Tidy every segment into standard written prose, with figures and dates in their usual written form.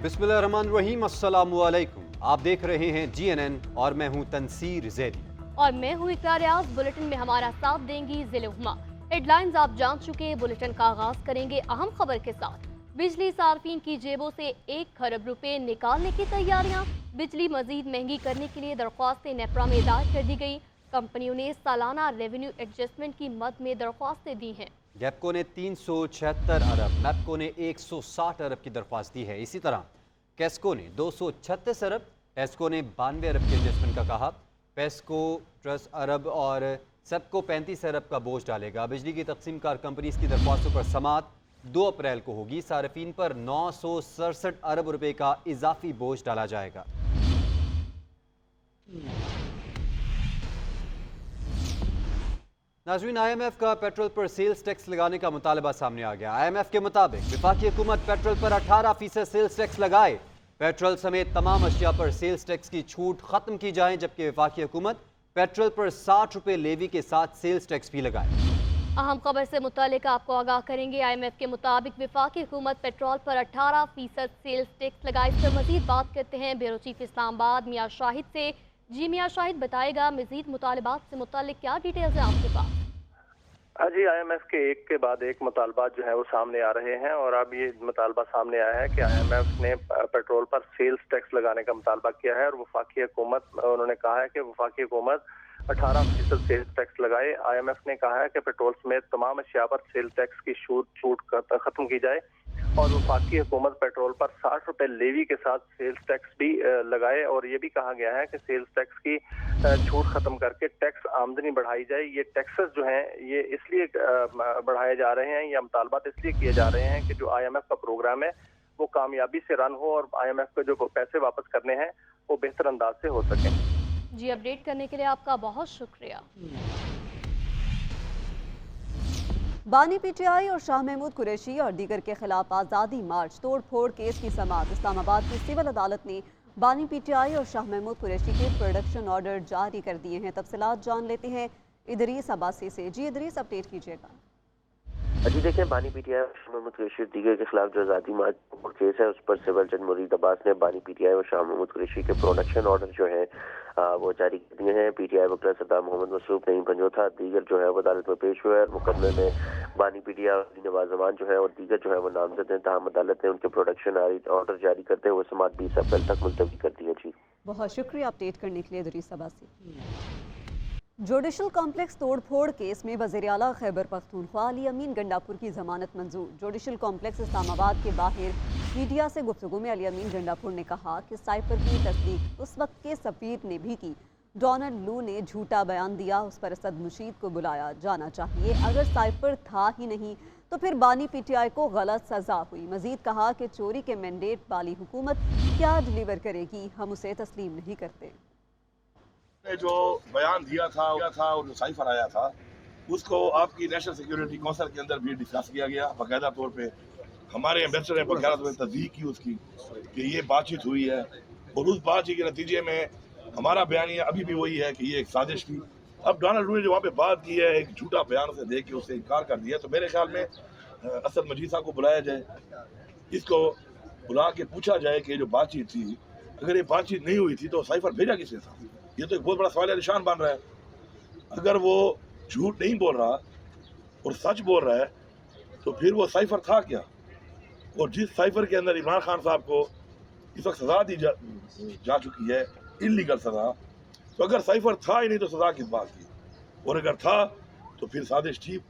बिस्मिल्लाहिर्रहमानिर्रहीम, अस्सलामु अलैकुम। आप देख रहे हैं GNN और मैं हूं तनसीर ज़ैदी। और मैं हूं इकरार रियाज। बुलेटिन में हमारा साथ देंगी ज़िले हुमा। हेडलाइंस आप जान चुके। बुलेटिन का आगाज करेंगे अहम खबर के साथ। बिजली सार्फिन की जेबों से 1 खरब रुपए निकालने की तैयारियां। बिजली मजीद महंगी करने के लिए दरख्वास्तें नेपरा में दायर कर दी गई। कंपनियों ने सालाना रेवेन्यू एडजस्टमेंट की मद में दरख्वास्तें दी हैं। गैपको ने 376 अरब, मैपको ने 160 अरब की दरख्वास्त दी है। इसी तरह कैस्को ने 236 अरब, टेस्को ने 92 अरब के एडजस्टमेंट का कहा। पेस्को 10 अरब और सबको 35 अरब का बोझ डालेगा। बिजली की तकसीम कार कंपनी की दरख्वास्तों पर समात 2 अप्रैल को होगी। सार्फिन पर 967 अरब रुपए का इजाफी बोझ डाला जाएगा। नाज़रीन, IMF का पेट्रोल पर सेल्स टैक्स लगाने का मुतालबा सामने आ गया। IMF के मुताबिक वफाकी हुकूमत पेट्रोल पर 18% सेल्स टैक्स लगाए। पेट्रोल समेत तमाम अशिया पर सेल्स टैक्स की छूट खत्म की जाए, जबकि वफाकी हुकूमत पेट्रोल पर 60 रुपए लेवी के साथ सेल्स टैक्स भी लगाए। अहम खबर से मुतालिक आपको आगाह करेंगे। IMF के मुताबिक वफाकी हुकूमत पेट्रोल पर 18% सेल्स टैक्स लगाए। इस पर मजीद बात करते हैं ब्यूरो चीफ इस्लामाबाद मियां शाहिद से। जी मियां शाहिद, बताएगा मजीद मुतालबात से मुतालिक क्या डिटेल्स हैं आपके पास? जी, IMF के एक के बाद एक मुतालबात जो है वो सामने आ रहे हैं और अब ये मुतालबा सामने आया है कि IMF ने पेट्रोल पर सेल्स टैक्स लगाने का मुतालबा किया है और वफाकी हुकूमत, उन्होंने कहा है कि वफाकी हुकूमत 18% सेल्स टैक्स लगाए। IMF ने कहा है कि पेट्रोल समेत तमाम अशिया पर सेल्स टैक्स की छूट खत्म की जाए और वफाकी हुकूमत पेट्रोल पर 60 रुपए लेवी के साथ सेल्स टैक्स भी लगाए। और ये भी कहा गया है कि सेल्स टैक्स की छूट खत्म करके टैक्स आमदनी बढ़ाई जाए। ये टैक्सेस जो हैं ये इसलिए बढ़ाए जा रहे हैं, या मुतालबात इसलिए किए जा रहे हैं कि जो IMF का प्रोग्राम है वो कामयाबी से रन हो और IMF के जो पैसे वापस करने हैं वो बेहतर अंदाज से हो सकें। जी, अपडेट करने के लिए आपका बहुत शुक्रिया। बानी PTI और शाह महमूद कुरैशी और दीगर के खिलाफ आज़ादी मार्च तोड़ फोड़ केस की समाअत। इस्लामाबाद की सिविल अदालत ने बानी PTI और शाह महमूद कुरैशी के प्रोडक्शन ऑर्डर जारी कर दिए हैं। तफसीलात जान लेते हैं इदरीस अब्बासी से। जी इदरीस, अपडेट कीजिएगा। जी देखिए, बानी PTI और शाह महमूद कुरैशी दीगर के खिलाफ जो आज़ादी मार्च केस है उस पर सिविल जज मुरीद अब्बास ने बानी PTI और शाह महमूद कुरैशी के प्रोडक्शन ऑर्डर जो है वो जारी कर दिए हैं। PTI वकील सद्दाम मोहम्मद मसरूफ नईम पंजोथा दीगर जो है वो अदालत में पेश हुए और मुकदमे में बानी PTI और नवाज जमान जो है और दीगर जो है वो नामजद हैं। ताहम अदालत ने उनके प्रोडक्शन ऑर्डर जारी करते हुए समाअत 20 अप्रैल तक मुलतवी कर दी है। जी बहुत शुक्रिया अपडेट करने के लिए इदरीस अब्बासी। जुडिशल कॉम्प्लेक्स तोड़फोड़ केस में वज़ीर आला खैबर पख्तूनख्वा अली अमीन गंडापुर की जमानत मंजूर। जुडिशल कॉम्प्लेक्स इस्लामाबाद के बाहर मीडिया से गुफ्तगू में अली अमीन गंडापुर ने कहा कि साइफर की तस्दीक उस वक्त के सफीर ने भी की। डोनाल्ड लू ने झूठा बयान दिया, उस पर असद मुशीद को बुलाया जाना चाहिए। अगर साइफर था ही नहीं तो फिर बानी PTI को गलत सजा हुई। मजीद कहा कि चोरी के मैंडेट वाली हुकूमत क्या डिलीवर करेगी, हम उसे तस्लीम नहीं करते। जो बयान दिया था और जो साइफर आया था उसको आपकी नेशनल सिक्योरिटी काउंसिल के अंदर भी डिस्कस किया गया बाकायदा तौर पे। हमारे एम्बेसडर ने बाकायदा तौर पर तस्दीक की उसकी कि ये बातचीत हुई है और उस बातचीत के नतीजे में हमारा बयानिया अभी भी वही है कि ये एक साजिश थी। अब डोनाल्ड लू ने जो वहाँ पे बात की है, एक झूठा बयान उसे दे के उससे इनकार कर दिया, तो मेरे ख्याल में असद मजीद साहब को बुलाया जाए, इसको बुला के पूछा जाए कि जो बातचीत थी, अगर ये बातचीत नहीं हुई थी तो साइफर भेजा किसने था। ये तो एक बहुत बड़ा सवाल निशान बन रहा है। अगर वो झूठ नहीं बोल रहा और सच बोल रहा है तो फिर वो साइफर था क्या? और जिस साइफर के अंदर इमरान खान साहब को इस वक्त सजा दी जा चुकी है, इल्लीगल सजा, तो अगर साइफर था ही नहीं तो सजा किस बात की? और अगर था तो फिर साजिश थी।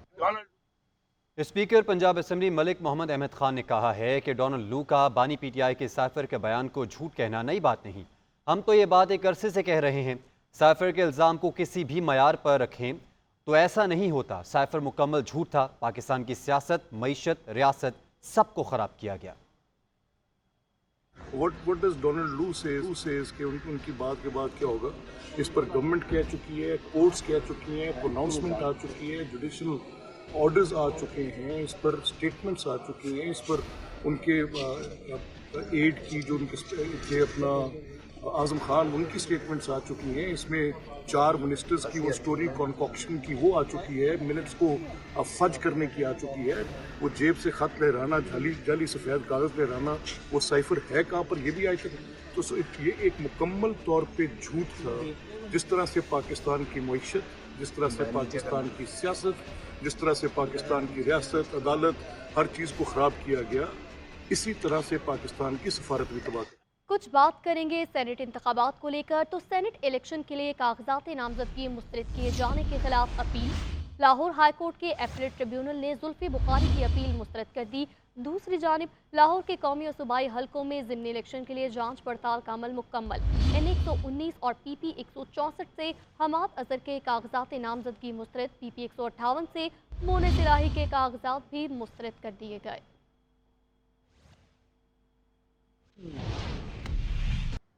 स्पीकर पंजाब असेंबली मलिक मोहम्मद अहमद खान ने कहा है कि डोनाल्ड लू का बानी PTI के साइफर के बयान को झूठ कहना नई बात नहीं। हम तो ये बात एक अरसे से कह रहे हैं। साइफर के इल्ज़ाम को किसी भी मयार पर रखें तो ऐसा नहीं होता। साइफर मुकम्मल झूठ था। पाकिस्तान की सियासत, मईशत, रियासत सबको ख़राब किया गया। What does Donald Lu says कि उनकी बात के बाद क्या होगा? इस पर गवर्नमेंट कह चुकी है, कोर्ट्स कह चुकी हैं, अनाउंसमेंट आ चुकी है, जुडिशल ऑर्डर्स आ चुके हैं, इस पर स्टेटमेंट्स आ चुकी हैं, इस पर उनके एड की जो उनके अपना आज़म खान उनकी स्टेटमेंट्स आ चुकी हैं, इसमें 4 मिनिस्टर्स की वो स्टोरी कॉन्कॉक्शन की वो आ चुकी है, मिनट्स को फज करने की आ चुकी है, वो जेब से ख़त लहराना, जाली सफ़ेद कागज़ लहराना, वो साइफर है कहाँ पर, ये भी आज तक तो ये एक मुकम्मल तौर पे झूठ था। जिस तरह से पाकिस्तान की मईशत, जिस तरह से पाकिस्तान की सियासत, जिस तरह से पाकिस्तान की रियासत, अदालत, हर चीज़ को ख़राब किया गया, इसी तरह से पाकिस्तान की सफारत भी तबाह कर। कुछ बात करेंगे सेनेट इंतखाबात को लेकर। तो सेनेट इलेक्शन के लिए कागजात नामजदगी मुस्तरद किए जाने के खिलाफ अपील। लाहौर हाई कोर्ट के एपीलेट ट्रिब्यूनल ने जुल्फी बुखारी की अपील मुस्तरद कर दी। दूसरी जानिब लाहौर के कौमी और सूबाई हलकों में ज़िमनी इलेक्शन के लिए जांच पड़ताल का अमल मुकम्मल। N119 और PP 164 से हमाद अजहर के कागजात नामजदगी मुस्तरद, PP 158 से मोनिस इलाही के कागजात भी मुस्तरद कर दिए गए।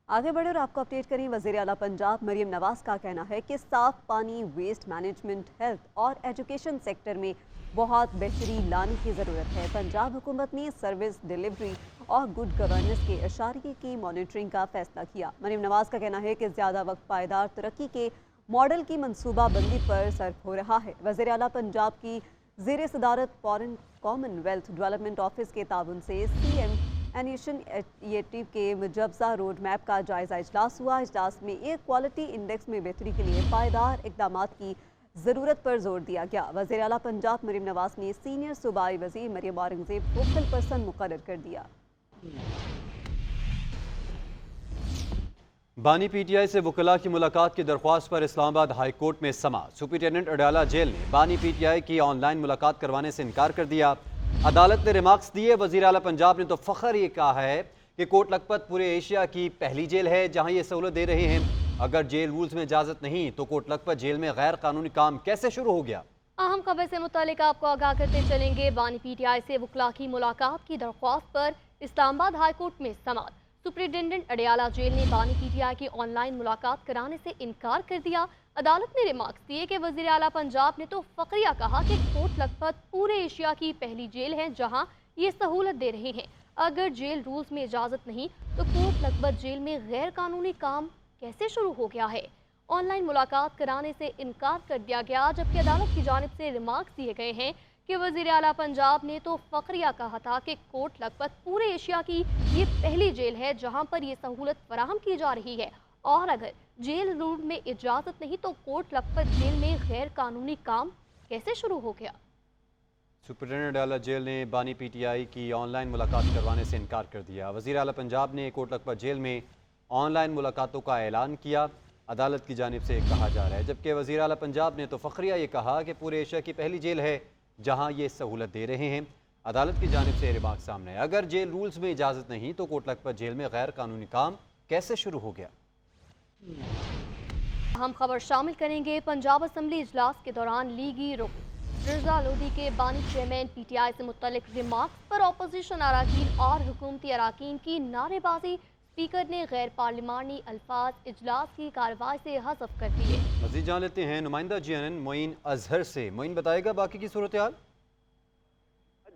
आगे बढ़े और आपको अपडेट करें। वज़ीर आला पंजाब मरीम नवाज का कहना है कि साफ पानी, वेस्ट मैनेजमेंट, हेल्थ और एजुकेशन सेक्टर में बहुत बेहतरी लाने की ज़रूरत है। पंजाब हुकूमत ने सर्विस डिलीवरी और गुड गवर्नेंस के इशारे की मॉनिटरिंग का फैसला किया। मरीम नवाज का कहना है कि ज़्यादा वक्त पायदार तरक्की के मॉडल की मनसूबा बंदी पर सर्फ हो रहा है। वज़ीर आला पंजाब की ज़ेर सदारत फॉरेन कॉमनवेल्थ डेवलपमेंट ऑफिस के ताउन से CM इनिशिएटिव के मुजवजा रोड मैप का जायज़ा इजलास हुआ। इजलास में एयर क्वालिटी इंडेक्स में बेहतरी के लिए पायदार इक़दामात की ज़रूरत पर जोर दिया गया। वज़ीर आला पंजाब मरीम नवाज ने सीनियर सूबाई वज़ीर मरियम औरंगज़ेब फोकल पर्सन मुकर्रर कर दिया। बानी PTI से वकला की मुलाकात की दरख्वास्त पर इस्लामाबाद हाई कोर्ट में समा। सुपरिटेंडेंट अडाला जेल ने बानी PTI की ऑनलाइन मुलाकात करवाने से इनकार कर दिया। अदालत ने रिमार्क्स दिए। वज़ीर आला पंजाब ने तो फ़ख्र ये कहा है कि कोट लखपत पूरे एशिया की पहली जेल है जहां ये सहूलत दे रहे हैं। अगर जेल रूल्स में इजाज़त नहीं तो कोट लखपत जेल में गैर कानूनी काम कैसे शुरू हो गया। अहम खबर से मुतालिक आपको आगाह करते चलेंगे। बानी PTI से वकला की मुलाकात की दरख्वास्त पर इस्लामाबाद हाई कोर्ट में समाअत। सुपरिटेंडेंट अडियाला जेल ने बानी PTI की ऑनलाइन मुलाकात कराने से इनकार कर दिया। अदालत ने रिमार्क्स दिए कि वज़ीर आला पंजाब ने तो फ़ख्रिया कहा कि कोट लखपत पूरे एशिया की पहली जेल है जहां ये सहूलत दे रहे हैं। अगर जेल रूल्स में इजाज़त नहीं तो कोट लखपत जेल में गैर कानूनी काम कैसे शुरू हो गया है। ऑनलाइन मुलाकात कराने से इनकार कर दिया गया, जबकि अदालत की जानिब से रिमार्क्स दिए गए हैं कि वज़ीर आला पंजाब ने तो फ़ख्रिया कहा था कि कोट लखपत पूरे एशिया की ये पहली जेल है जहां पर ये सहूलत फराहम की जा रही है, और अगर जेल रूल में इजाज़त नहीं तो कोट लखपत जेल में गैर कानूनी काम कैसे शुरू हो गया। सुपरिटेंडेंट अडाला जेल ने बानी PTI की ऑनलाइन मुलाकात करवाने से इनकार कर दिया। वज़ीर आला पंजाब ने कोट लखपत जेल में ऑनलाइन मुलाकातों का ऐलान किया, अदालत की जानिब से कहा जा रहा है, जबकि वज़ीर आला पंजाब ने तो फ़ख्रिया ये कहा कि पूरे एशिया की पहली जेल है जहां ये सहूलत दे रहे हैं। अदालत की जानिब से रिमार्क सामने है, अगर जेल रूल्स में इजाज़त नहीं तो कोट लखपत जेल में गैर कानूनी काम कैसे शुरू हो गया। हम खबर शामिल करेंगे। पंजाब असम्बली इजलास के दौरान लीगी रुकन रज़ा लोधी के बानी चेयरमैन PTI से मुतल्लिक रिमार्क्स पर अपोजिशन अराकीन और हुकूमती अराकीन की नारेबाजी। स्पीकर ने गैर पार्लिमानी अल्फाज इजलास की कार्रवाई से हज़फ कर दिए। मज़ीद जान लेते हैं नुमाइंदा GNN मोइन अजहर से। मोइन बताएगा बाकी की सूरत हाल।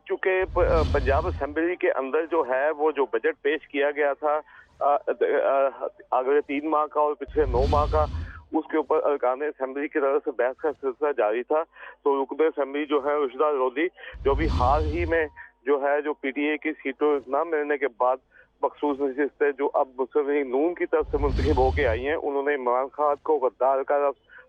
चूँकि पंजाब असम्बली के अंदर जो है वो जो बजट पेश किया गया था अगले 3 माह का और पिछले 9 माह का, उसके ऊपर अरकान असम्बली की तरफ से बहस का सिलसिला जारी था। तो रुकन असम्बली जो है रशीदा लोधी, जो भी हाल ही में जो है जो PTI की सीटों न मिलने के बाद मखसूस नशिस्तें जो अब मुस्लिम लीग नून की तरफ से मुंतखब होके आई हैं, उन्होंने इमरान खान को गद्दार का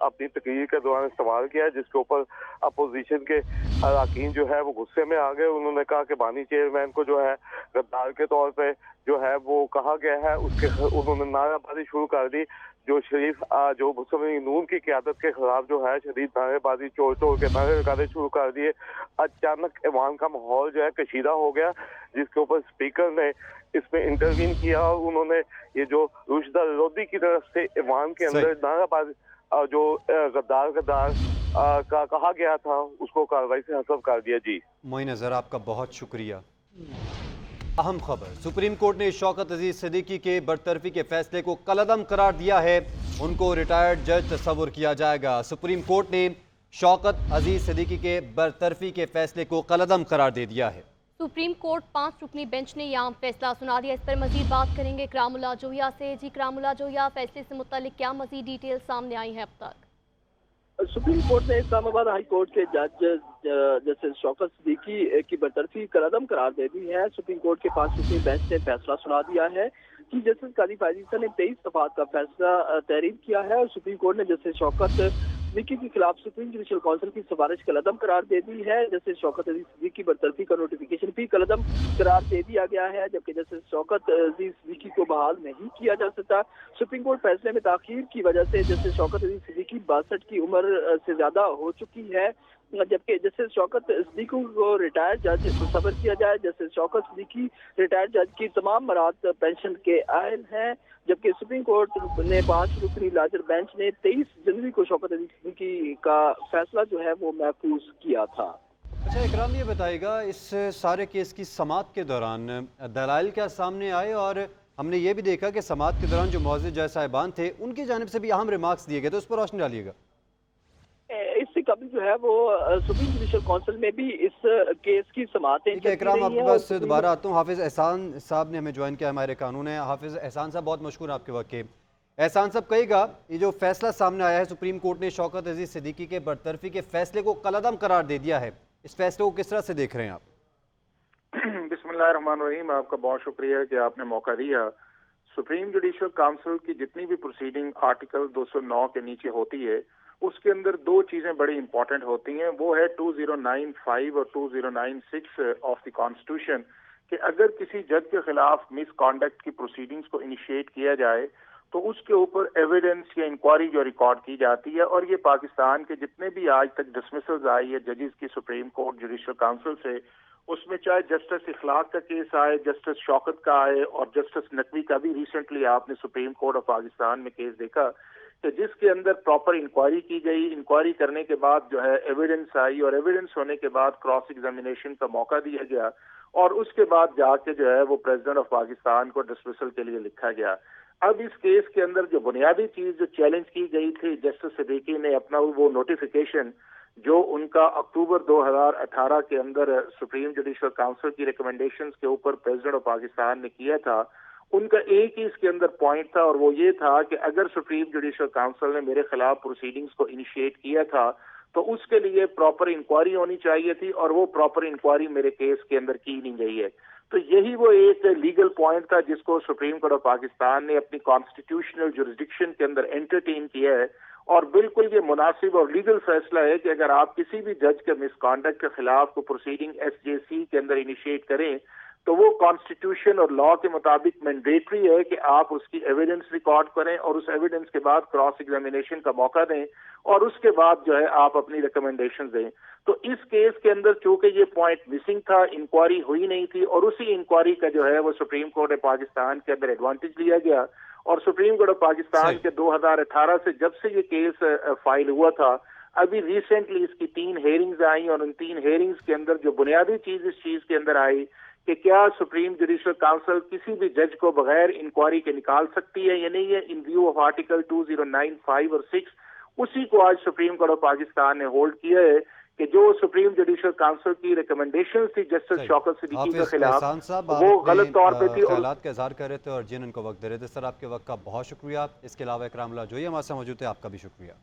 अपनी तकरीर के दौरान इस्तेमाल किया, जिसके ऊपर अपोजिशन के अरकान जो है वो गुस्से में आ गए। उन्होंने कहा कि बानी चेयरमैन को जो है गद्दार के तौर पे जो है वो कहा गया है, उसके उन्होंने नारेबाजी शुरू कर दी। जो शरीफ जो मुस्लिम लीग नून की क़यादत के खिलाफ जो है शदीद नारेबाजी चोर के नारे लगाने शुरू कर दिए। अचानक ईवान का माहौल जो है कशीदा हो गया, जिसके ऊपर स्पीकर ने इसमें इंटरवीन किया और उन्होंने ये जो रुशिदा लोधी की तरफ से ईवान के अंदर नारेबाजी जो गद्दार का कहा गया था उसको कार्रवाई से हसफ कर दिया। जी मोइन अजहर, आपका बहुत शुक्रिया। अहम खबर, सुप्रीम कोर्ट ने शौकत अजीज सिद्दीकी के बरतरफी के फैसले को कलअदम करार दिया है। उनको रिटायर्ड जज तस्वुर किया जाएगा। सुप्रीम कोर्ट ने शौकत अजीज सिद्दीकी के बरतरफी के फैसले को कलअदम करार दे दिया है। सुप्रीम कोर्ट 5 रुकनी बेंच ने यहाँ फैसला सुना दिया। इस पर मजीद बात करेंगे इकरामुल्लाह जोहिया से। जी इकरामुल्लाह जोहिया, फैसले से मुतालिक क्या मजीद डिटेल सामने आई है अब तक? सुप्रीम कोर्ट ने इस्लामाबाद हाई कोर्ट के जज जस्टिस शौकत सिद्दीकी की बरतरफी कलअदम करार दे दी है। सुप्रीम कोर्ट के 5 रुकनी बेंच ने फैसला सुना दिया है कि जस्टिस काजी फायजीसा ने 23 दफात का फैसला तहरीर किया है और सुप्रीम कोर्ट ने जस्टिस शौकत सिद्दीकी के खिलाफ सुप्रीम जुडिशल काउंसिल की सिफारिश कलअदम करार दे दी है। जस्टिस शौकत अजीज सिद्दीकी की बरतरफी का नोटिफिकेशन भी कलअदम करार दे दिया गया है, जबकि जस्टिस शौकत अजीज सिद्दीकी को बहाल नहीं किया जा सकता। सुप्रीम कोर्ट फैसले में ताखीर की वजह से जस्टिस शौकत अजीज सिद्दीकी 62 की उम्र से ज्यादा हो चुकी है, जबकि जस्टिस शौकत सिद्दीकी को रिटायर्ड जज मुस्तबर किया जाए। जस्टिस शौकत सिद्दीकी रिटायर्ड जज की तमाम मराद पेंशन के आयल हैं, जबकि सुप्रीम कोर्ट ने 5 रुकनी लार्जर बेंच ने 23 जनवरी को शौकत अली सिद्दीकी का फैसला जो है वो महफूज किया था। अच्छा इकराम, ये बताइएगा इस सारे केस की समाअत के दौरान दलाइल क्या सामने आए, और हमने ये भी देखा कि समाअत के दौरान जो मौजूद जज साहिबान थे उनकी जानिब से भी अहम रिमार्क्स दिए गए, तो उस पर रोशनी डालिएगा। इससे कभी जो है वो सुप्रीम जुडिशल काउंसिल में भी इस केस की समाअतें ठीक है इकराम, आपके पास दोबारा आता हूँ। हाफिज एहसान साहब ने हमें ज्वाइन किया, हमारे कानून है। हाफिज एहसान साहब, बहुत मशहूर आपके वक्त के। एहसान साहब, कहिएगा ये जो फैसला सामने आया है, सुप्रीम कोर्ट ने शौकत अजीज सिद्दीकी के बरतरफी के फैसले को कलअदम करार दे दिया है, इस फैसले को किस तरह से देख रहे हैं आप? बिस्मिल्लाहिर्रहमानिर्रहीम, आपका बहुत शुक्रिया कि आपने मौका दिया। सुप्रीम जुडिशल काउंसिल की जितनी भी प्रोसीडिंग आर्टिकल 209 के नीचे होती है, उसके अंदर 2 चीजें बड़ी इंपॉर्टेंट होती हैं। वो है 2095 और 2096 ऑफ द कॉन्स्टिट्यूशन, कि अगर किसी जज के खिलाफ मिसकॉन्डक्ट की प्रोसीडिंग्स को इनिशिएट किया जाए तो उसके ऊपर एविडेंस या इंक्वायरी जो रिकॉर्ड की जाती है, और ये पाकिस्तान के जितने भी आज तक डिसमिसल्स आई है जजेस की सुप्रीम कोर्ट जुडिशल काउंसिल से, उसमें चाहे जस्टिस इखलाक का केस आए, जस्टिस शौकत का आए और जस्टिस नकवी का भी रिसेंटली आपने सुप्रीम कोर्ट ऑफ पाकिस्तान में केस देखा कि जिसके अंदर प्रॉपर इंक्वायरी की गई, इंक्वायरी करने के बाद जो है एविडेंस आई और एविडेंस होने के बाद क्रॉस एग्जामिनेशन का मौका दिया गया और उसके बाद जाके जो है वो प्रेसिडेंट ऑफ पाकिस्तान को डिसमिसल के लिए लिखा गया। अब इस केस के अंदर जो बुनियादी चीज जो चैलेंज की गई थी, जस्टिस सिद्दीकी ने अपना वो नोटिफिकेशन जो उनका अक्टूबर 2018 के अंदर सुप्रीम जुडिशल काउंसिल की रिकमेंडेशंस के ऊपर प्रेसिडेंट ऑफ पाकिस्तान ने किया था, उनका एक ही इसके अंदर पॉइंट था और वो ये था कि अगर सुप्रीम जुडिशल काउंसिल ने मेरे खिलाफ प्रोसीडिंग्स को इनिशिएट किया था तो उसके लिए प्रॉपर इंक्वायरी होनी चाहिए थी, और वो प्रॉपर इंक्वायरी मेरे केस के अंदर की नहीं गई है। तो यही वो एक लीगल पॉइंट था जिसको सुप्रीम कोर्ट ऑफ पाकिस्तान ने अपनी कॉन्स्टिट्यूशनल जुरिसडिक्शन के अंदर एंटरटेन किया है, और बिल्कुल ये मुनासिब और लीगल फैसला है कि अगर आप किसी भी जज के मिसकॉन्डक्ट के खिलाफ को प्रोसीडिंग SJC के अंदर इनिशिएट करें तो वो कॉन्स्टिट्यूशन और लॉ के मुताबिक मैंडेटरी है कि आप उसकी एविडेंस रिकॉर्ड करें और उस एविडेंस के बाद क्रॉस एग्जामिनेशन का मौका दें और उसके बाद जो है आप अपनी रिकमेंडेशन दें। तो इस केस के अंदर चूंकि ये पॉइंट मिसिंग था, इंक्वायरी हुई नहीं थी, और उसी इंक्वायरी का जो है वो सुप्रीम कोर्ट ऑफ पाकिस्तान के अंदर एडवांटेज लिया गया, और सुप्रीम कोर्ट ऑफ पाकिस्तान के 2018 से जब से ये केस फाइल हुआ था, अभी रिसेंटली इसकी 3 हेयरिंग्स आई और उन 3 हेयरिंग्स के अंदर जो बुनियादी चीज इस चीज के अंदर आई कि क्या सुप्रीम जुडिशल काउंसिल किसी भी जज को बगैर इंक्वायरी के निकाल सकती है या नहीं है इन व्यू ऑफ आर्टिकल 2095 और 6, उसी को आज सुप्रीम कोर्ट ऑफ पाकिस्तान ने होल्ड किया है कि जो सुप्रीम जुडिशल काउंसिल की रिकमेंडेशन थी जस्टिस शौकत सिद्दीकी के खिलाफ वो गलत तौर पे थी। ख्यालात का इजहार कर रहे थे और जिन उनको वक्त दे रहे थे। सर आपके वक्त का बहुत शुक्रिया। इसके अलावा इकरामुल्लाह जोहिया हमारे साथ मौजूद है, आपका भी शुक्रिया।